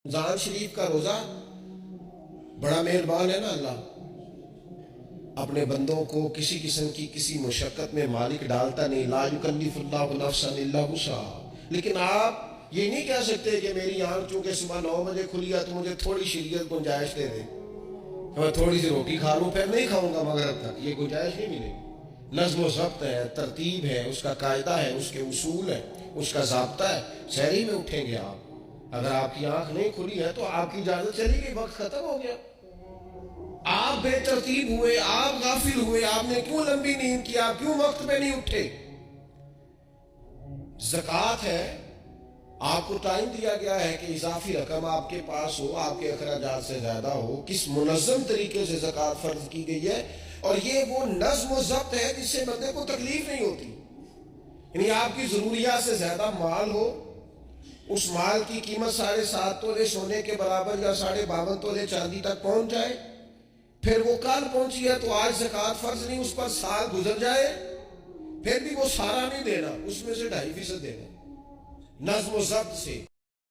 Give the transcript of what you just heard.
رمضان شریف کا روزہ بڑا مہربان ہے نا اللہ، اپنے بندوں کو کسی قسم کی کسی مشقت میں مالک ڈالتا نہیں، لا یکلف اللہ نفسا الا وسعہا۔ لیکن آپ یہ نہیں کہہ سکتے کہ میری آنکھ چونکہ صبح 9 بجے کھلی ہے تو مجھے تھوڑی شریعت گنجائش دے دے، میں تھوڑی سی روٹی کھا لوں پھر نہیں کھاؤں گا مغرب تک، یہ گنجائش نہیں ملے گی۔ نظم و ضبط ہے، ترتیب ہے، اس کا قاعدہ ہے، اس کے اصول ہے، اس کا ضابطہ ہے۔ سحری میں اٹھیں گے آپ، اگر آپ کی آنکھ نہیں کھلی ہے تو آپ کی اجازت چلی گئی، وقت ختم ہو گیا۔ آپ بے ترتیب ہوئے، آپ غافل ہوئے، آپ نے کیوں لمبی نیند کی، آپ کیوں وقت پہ نہیں اٹھے؟ زکوٰۃ ہے، آپ کو ٹائم دیا گیا ہے کہ اضافی رقم آپ کے پاس ہو، آپ کے اخراجات سے زیادہ ہو، کس منظم طریقے سے زکوٰۃ فرض کی گئی ہے، اور یہ وہ نظم و ضبط ہے جس سے بندے کو تکلیف نہیں ہوتی۔ یعنی آپ کی ضروریات سے زیادہ مال ہو، اس مال کی قیمت 7.5 تولے سونے کے برابر یا 52.5 تولے چاندی تک پہنچ جائے، پھر وہ کل پہنچی ہے تو آج زکوٰۃ فرض نہیں، اس پر سال گزر جائے، پھر بھی وہ سارا نہیں دینا، اس میں سے 2.5% دینا، نظم و ضبط سے۔